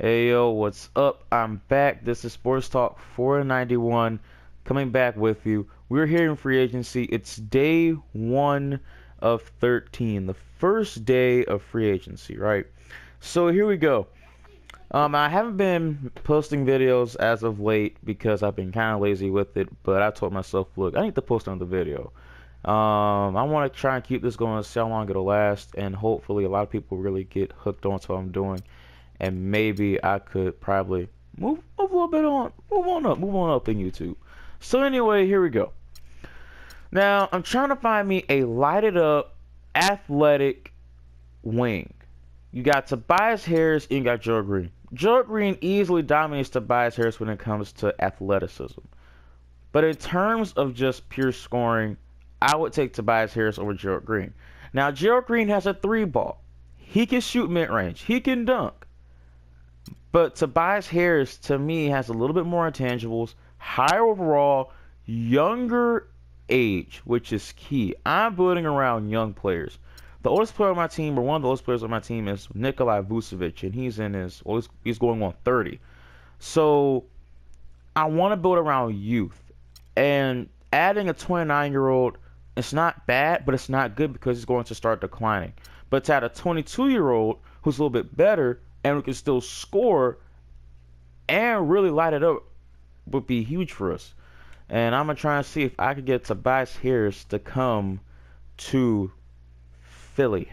Hey yo, what's up? I'm back. This is Sports Talk 491 coming back with you. We're here in free agency. It's day 1 of 13, the first day of free agency, right? So here we go. I haven't been posting videos as of late because I've been kind of lazy with it, but I told myself, look, I need to post another video. I want to try and keep this going, see how long it'll last, and hopefully a lot of people really get hooked onto what I'm doing, and maybe I could probably move a little bit on, move on up in YouTube. So anyway, here we go. Now I'm trying to find me a lighted up, athletic wing. You got Tobias Harris and you got Joe Green. Joe Green easily dominates Tobias Harris when it comes to athleticism. But in terms of just pure scoring, I would take Tobias Harris over Joe Green. Now, Joe Green has a three ball. He can shoot mid-range. He can dunk. But Tobias Harris, to me, has a little bit more intangibles, higher overall, younger age, which is key. I'm building around young players. The oldest player on my team, or one of the oldest players on my team, is Nikolai Vucevic, and he's going on 30. So I want to build around youth, and adding a 29-year-old, it's not bad, but it's not good because he's going to start declining. But to add a 22-year-old who's a little bit better and who can still score and really light it up would be huge for us. And I'm going to try and see if I could get Tobias Harris to come to Philly.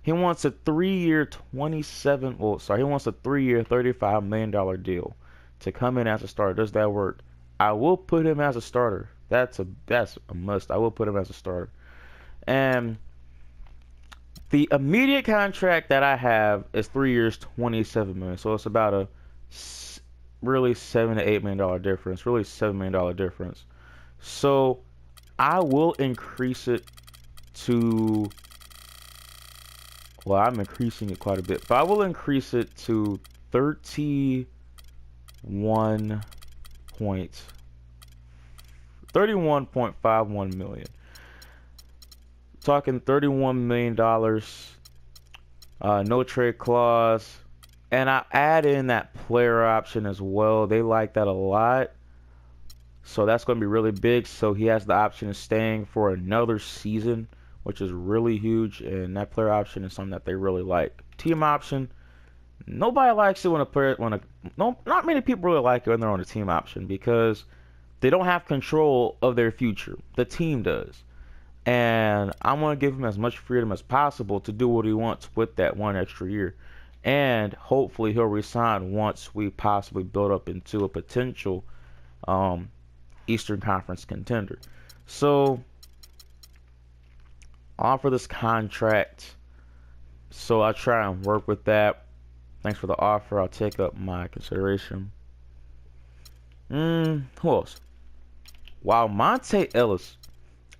He wants a 3-year, he wants a 3-year, $35 million deal to come in as a starter. Does that work? I will put him as a starter. That's a must. I will put him as a starter. And the immediate contract that I have is 3 years, $27 million. So it's about a really $7 to $8 million difference. Really $7 million difference. So I will increase it to. Well, I'm increasing it quite a bit, but I will increase it to 31.51 million. Talking $31 million, no trade clause, and I add in that player option as well. They like that a lot, so that's going to be really big. So he has the option of staying for another season, which is really huge, and that player option is something that they really like. Team option, nobody likes it not many people really like it when they're on a team option because they don't have control of their future. The team does. And I'm going to give him as much freedom as possible to do what he wants with that one extra year. And hopefully he'll resign once we possibly build up into a potential Eastern Conference contender. So, offer this contract. So I'll try and work with that. Thanks for the offer. I'll take up my consideration. Who else? Wow, Monte Ellis.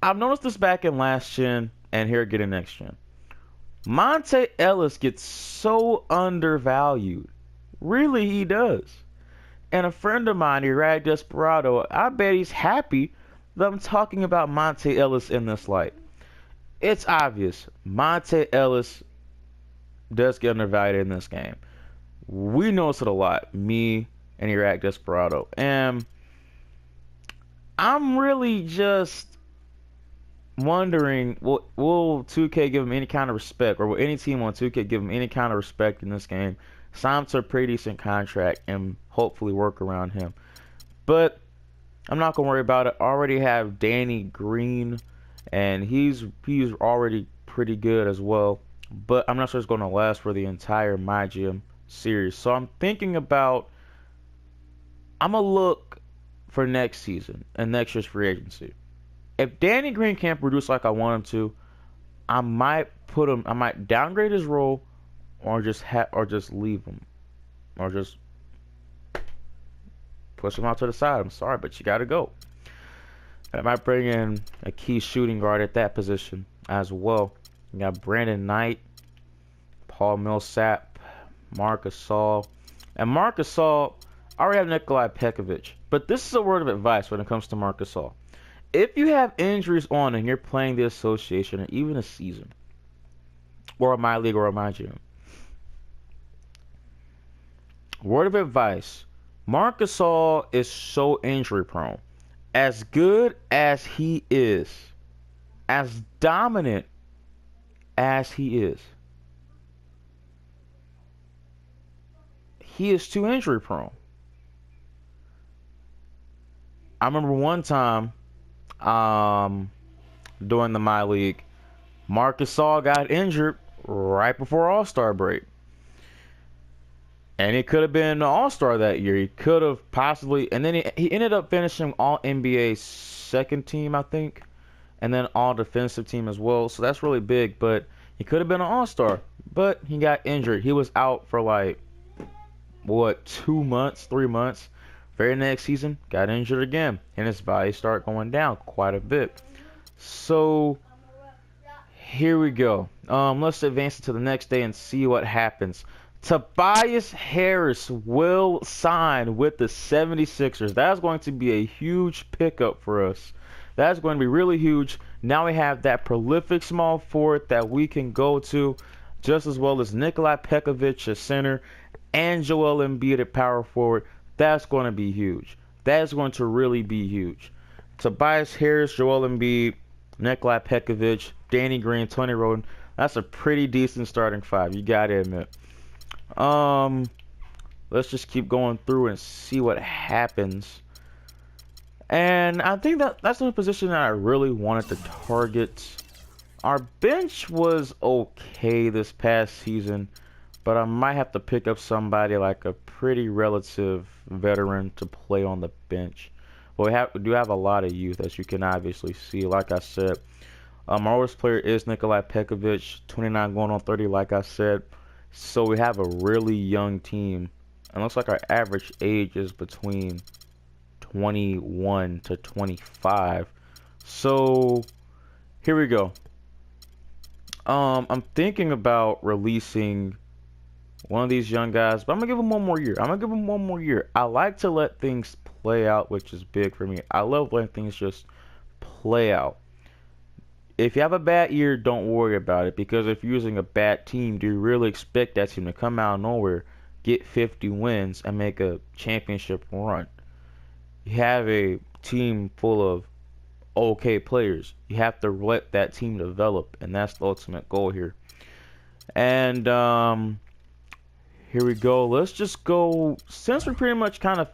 I've noticed this back in last gen and here again in next gen. Monte Ellis gets so undervalued. Really, he does. And a friend of mine, Irag Desperado, I bet he's happy that I'm talking about Monte Ellis in this light. It's obvious. Monte Ellis does get undervalued in this game. We notice it a lot. Me and Iraq Desperado. And I'm really just wondering, will 2K give him any kind of respect, or will any team on 2K give him any kind of respect in this game? Sign him to a pretty decent contract and hopefully work around him. But I'm not going to worry about it. I already have Danny Green, and he's already pretty good as well. But I'm not sure it's going to last for the entire MyGM series. So I'm thinking about, I'm going to look for next season and next year's free agency. If Danny Green can't produce like I want him to, I might downgrade his role, or just leave him, or just push him out to the side. I'm sorry, but you got to go. I might bring in a key shooting guard at that position as well. You got Brandon Knight, Paul Millsap, Marc Gasol, and Marc Gasol. I already have Nikolai Pekovic, but this is a word of advice when it comes to Marc Gasol. If you have injuries on and you're playing the association or even a season, or a My League or a MyGM, Word of advice. Marc Gasol is so injury prone. As good as he is, as dominant as he is too injury prone. I remember one time, during the My League, Marc Gasol got injured right before All-Star break. And he could have been an All-Star that year. He could have possibly, and then he ended up finishing All NBA second team, I think, and then All Defensive team as well. So that's really big. But he could have been an All-Star, but he got injured. He was out for like what, 2 months, 3 months. Very next season, got injured again, and his value started going down quite a bit. So here we go. Let's advance it to the next day and see what happens. Tobias Harris will sign with the 76ers. That's going to be a huge pickup for us. That's going to be really huge. Now we have that prolific small forward that we can go to, just as well as Nikolai Pekovic at center and Joel Embiid at power forward. That's going to be huge. That's going to really be huge. Tobias Harris, Joel Embiid, Nikolai Pekovic, Danny Green, Tony Roden. That's a pretty decent starting five. You got to admit. Let's just keep going through and see what happens. And I think that's the position that I really wanted to target. Our bench was okay this past season, but I might have to pick up somebody like a pretty relative veteran to play on the bench. Well, we do have a lot of youth, as you can obviously see. Like I said, our oldest player is Nikolai Pekovic, 29 going on 30, like I said. So we have a really young team. And it looks like our average age is between 21 to 25. So here we go. I'm thinking about releasing one of these young guys, but I'm gonna give him one more year. I like to let things play out, which is big for me. I love letting things just play out. If you have a bad year, don't worry about it, because if you're using a bad team, do you really expect that team to come out of nowhere, get 50 wins, and make a championship run? You have a team full of okay players. You have to let that team develop, and that's the ultimate goal here. And here we go. Let's just go, since we're pretty much kind of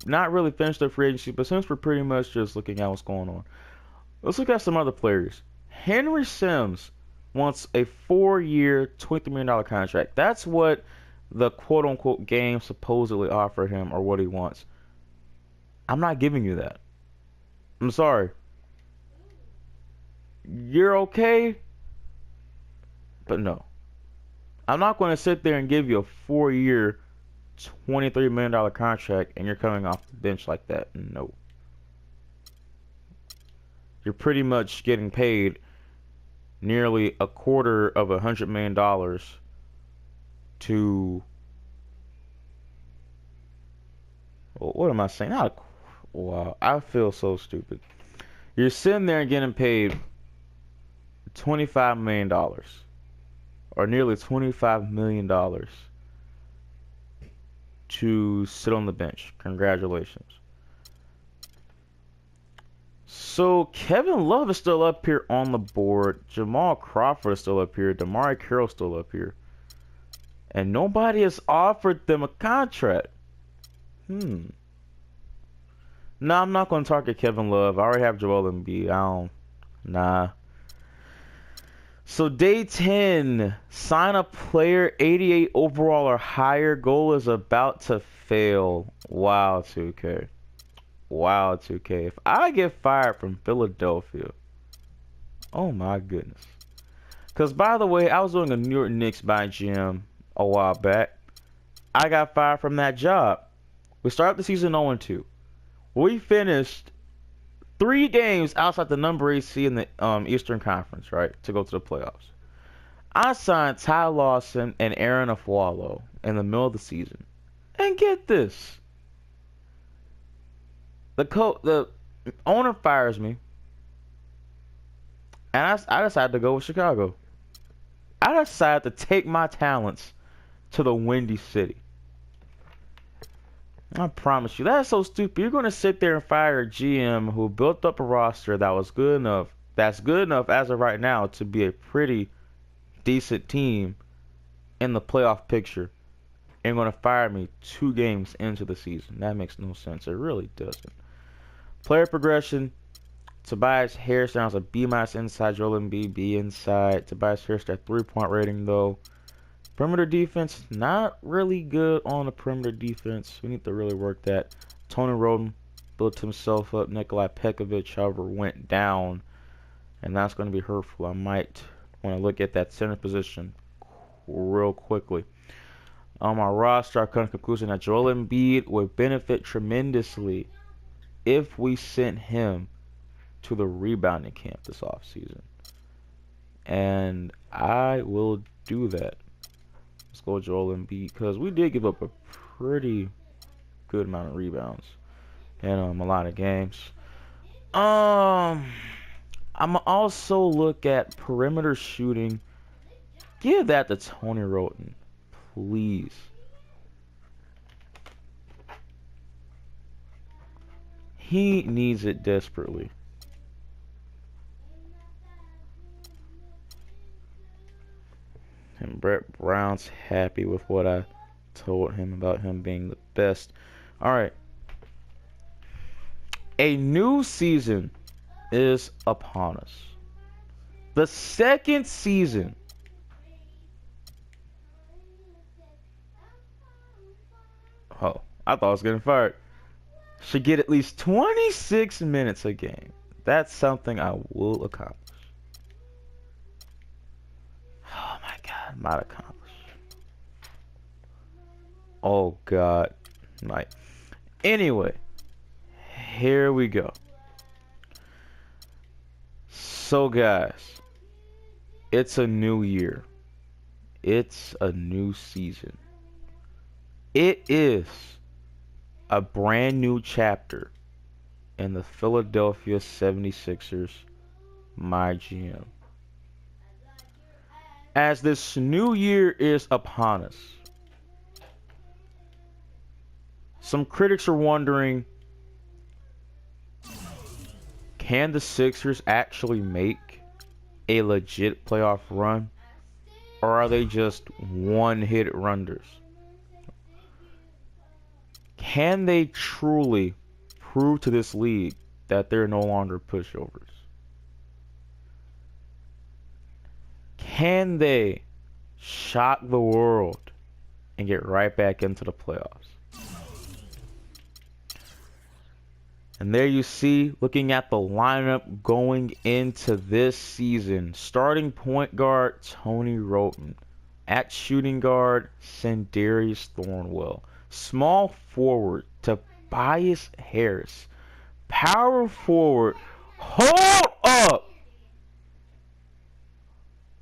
not really finished the free agency, but since we're pretty much just looking at what's going on, let's look at some other players. Henry Sims wants a 4-year, $23 million contract. That's what the quote-unquote game supposedly offered him, or what he wants. I'm not giving you that. I'm sorry. You're okay, but no. I'm not going to sit there and give you a 4-year, $23 million contract and you're coming off the bench like that. No. You're pretty much getting paid nearly $250 million to, what am I saying? Wow, I feel so stupid. You're sitting there and getting paid $25 million, or nearly $25 million, to sit on the bench. Congratulations. So Kevin Love is still up here on the board. Jamal Crawford is still up here. DeMarre Carroll is still up here. And nobody has offered them a contract. No, I'm not going to target Kevin Love. I already have Joel Embiid. Nah. So day 10, sign a player 88 overall or higher. Goal is about to fail. Wow, 2K. Wow, 2K. If I get fired from Philadelphia, oh my goodness. Because, by the way, I was doing a New York Knicks MyGM a while back. I got fired from that job. We started the season 0-2. We finished 3 games outside the number 8 seed in the Eastern Conference, right, to go to the playoffs. I signed Ty Lawson and Aaron Afwalo in the middle of the season. And get this. The owner fires me, and I decided to go with Chicago. I decided to take my talents to the Windy City. I promise you, that's so stupid. You're going to sit there and fire a GM who built up a roster that was good enough, that's good enough as of right now to be a pretty decent team in the playoff picture, and going to fire me 2 games into the season. That makes no sense. It really doesn't. Player progression. Tobias Harris now has a B- inside. Joel Embiid B inside. Tobias Harris that 3-point rating though. Perimeter defense, not really good on the perimeter defense. We need to really work that. Tony Roden built himself up. Nikolai Pekovic, however, went down. And that's going to be hurtful. I might want to look at that center position real quickly. On my roster, I come to the conclusion that Joel Embiid would benefit tremendously if we sent him to the rebounding camp this offseason. And I will do that. Let's go Joel Embiid, because we did give up a pretty good amount of rebounds in a lot of games. I'm also look at perimeter shooting. Give that to Tony Roden, please. He needs it desperately. And Brett Brown's happy with what I told him about him being the best. All right. A new season is upon us. The second season. Oh, I thought I was getting fired. Should get at least 26 minutes a game. That's something I will accomplish. Oh my God, might accomplish. Oh God, might. Anyway, here we go. So guys, it's a new year. It's a new season. It is a brand new chapter in the Philadelphia 76ers MyGM. As this new year is upon us, some critics are wondering, can the Sixers actually make a legit playoff run? Or are they just one-hit wonders? Can they truly prove to this league that they're no longer pushovers? Can they shock the world and get right back into the playoffs? And there you see, looking at the lineup going into this season, starting point guard Tony Roden, at shooting guard Sendarius Thornwell, small forward Tobias Harris, power forward, hold up!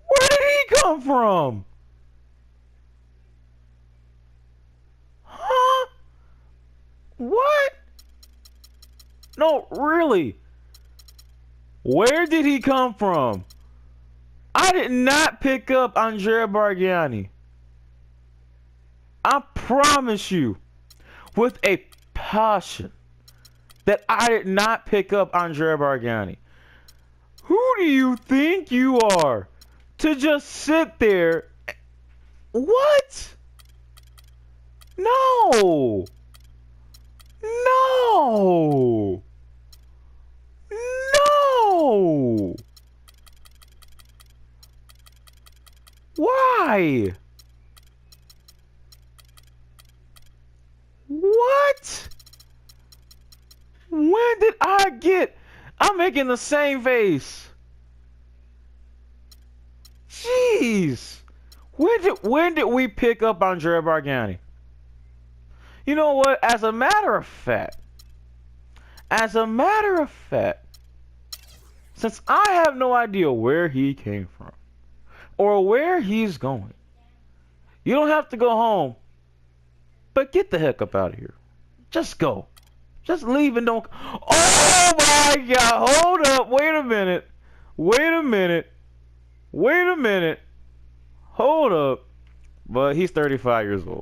Where did he come from? Huh? What? No, really. Where did he come from? I did not pick up Andrea Bargnani. I promise you, with a passion, that I did not pick up Andrea Bargnani. Who do you think you are to just sit there? What? No. No. No. Why? What? When did I get... I'm making the same face. Jeez. When did we pick up Andrea Bargnani? You know what? As a matter of fact, since I have no idea where he came from or where he's going, you don't have to go home, but get the heck up out of here. Just go. Just leave and don't... Oh my God, hold up, wait a minute, hold up. But he's 35 years old.